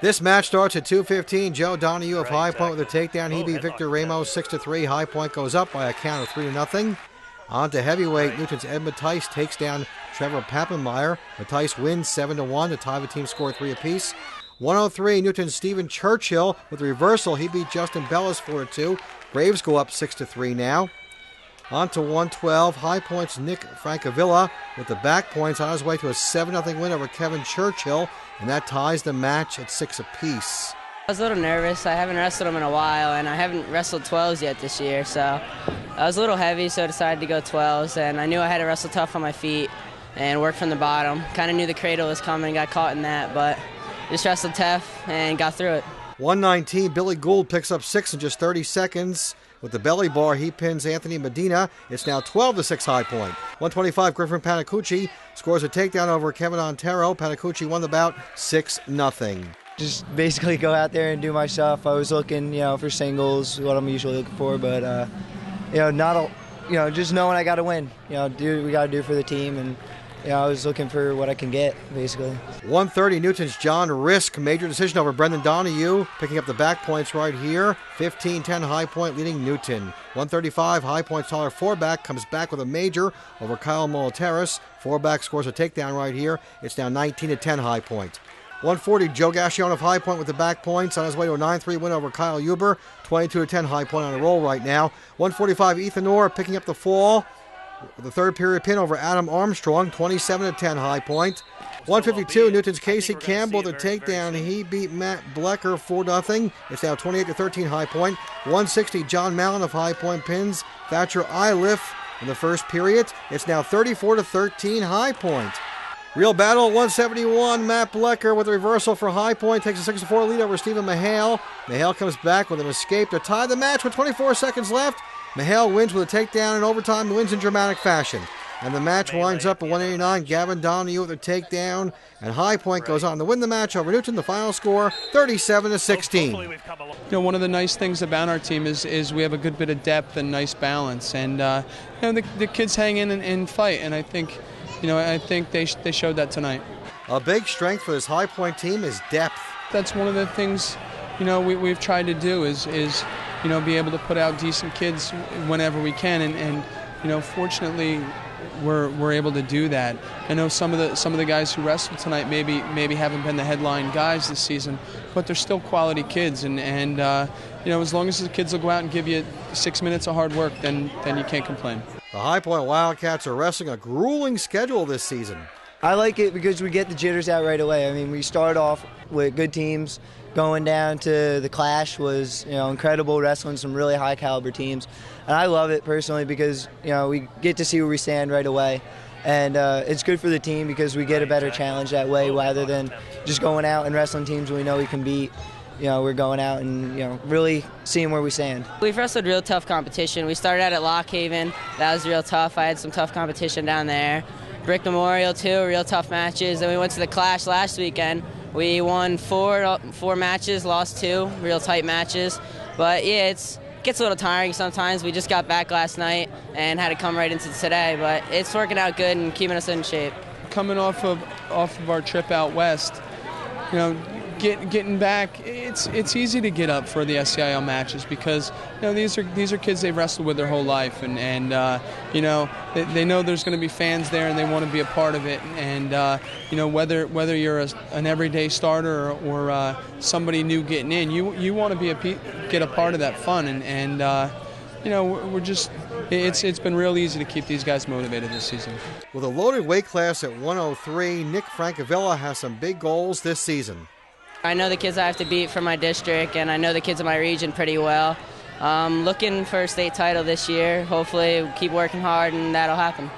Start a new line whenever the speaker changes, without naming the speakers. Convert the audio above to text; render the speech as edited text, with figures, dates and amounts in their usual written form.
This match starts at 2:15. Joe Donahue of High Point with a takedown. He beat Victor Ramos 6-3. High Point goes up by a count of 3-0. On to heavyweight. Newton's Ed Mattice takes down Trevor Pappenmeyer. Mattice wins 7-1 to tie the team score 3 apiece. 103, Newton's Stephen Churchill with a reversal. He beat Justin Bellis 4-2. Braves go up 6-3 now. On to 112, High Point's Nick Francavilla with the back points on his way to a 7-0 win over Kevin Churchill, and that ties the match at 6 apiece.
I was a little nervous. I haven't wrestled him in a while, and I haven't wrestled 12s yet this year, so I was a little heavy, so I decided to go 12s, and I knew I had to wrestle tough on my feet and work from the bottom. Kind of knew the cradle was coming, got caught in that, but just wrestled tough and got through it. 119,
Billy Gould picks up 6 in just 30 seconds. With the belly bar, he pins Anthony Medina. It's now 12-6 High Point. 125, Griffin Panicucci scores a takedown over Kevin Ontero. Panicucci won the bout 6-0.
Just basically go out there and do my stuff. I was looking, for singles, what I'm usually looking for, but just knowing I got to win. Do what we got to do for the team, and I was looking for what I can get, basically.
130, Newton's John Risk, major decision over Brendan Donahue, picking up the back points right here. 15-10 High Point leading Newton. 135, High Point's Tyler Forback comes back with a major over Kyle Moliteris. Forback scores a takedown right here. It's now 19-10 High Point. 140, Joe Gascione of High Point with the back points on his way to a 9-3 win over Kyle Huber. 22-10 High Point on a roll right now. 145, Ethan Orr picking up the fall with the third period pin over Adam Armstrong. 27-10 High Point. 152, Newton's Casey Campbell the takedown. He beat Matt Blecker 4-0. It's now 28-13 High Point. 160, John Mallon of High Point pins Thatcher Iliff in the first period. It's now 34-13 High Point. Real battle at 171. Matt Blecker with a reversal for High Point takes a 6-4 lead over Stephen Mahale. Mahale comes back with an escape to tie the match with 24 seconds left. Mahale wins with a takedown in overtime, wins in dramatic fashion. And the match winds up at 189. Gavin Donahue with a takedown. And High Point goes on to win the match over Newton. The final score, 37-16.
One of the nice things about our team is we have a good bit of depth and nice balance. And the kids hang in and fight. And I think they showed that tonight.
A big strength for this High Point team is depth.
That's one of the things we've tried to do is be able to put out decent kids whenever we can, and fortunately we're able to do that. I know some of the guys who wrestled tonight maybe haven't been the headline guys this season, but they're still quality kids, and as long as the kids will go out and give you 6 minutes of hard work, then you can't complain.
The High Point Wildcats are wrestling a grueling schedule this season.
I like it because we get the jitters out right away. I mean, we start off with good teams. Going down to the Clash was, incredible, wrestling some really high caliber teams. And I love it personally because, we get to see where we stand right away. And it's good for the team because we get a better challenge that way rather than just going out and wrestling teams we know we can beat. We're going out and, really seeing where we stand.
We've wrestled real tough competition. We started out at Lock Haven. That was real tough. I had some tough competition down there. Brick Memorial, too, real tough matches. Then we went to the Clash last weekend. We won four matches, lost 2, real tight matches. But, yeah, it gets a little tiring sometimes. We just got back last night and had to come right into today. But it's working out good and keeping us in shape.
Coming off of our trip out west, getting back, it's easy to get up for the SCIL matches because these are kids they've wrestled with their whole life, and they know there's going to be fans there and they want to be a part of it, and whether you're an everyday starter or somebody new getting in, you want to get a part of that fun, and we're just. It's been real easy to keep these guys motivated this season.
With a loaded weight class at 103, Nick Francavilla has some big goals this season.
I know the kids I have to beat from my district, and I know the kids in my region pretty well. Looking for a state title this year. Hopefully keep working hard, and that'll happen.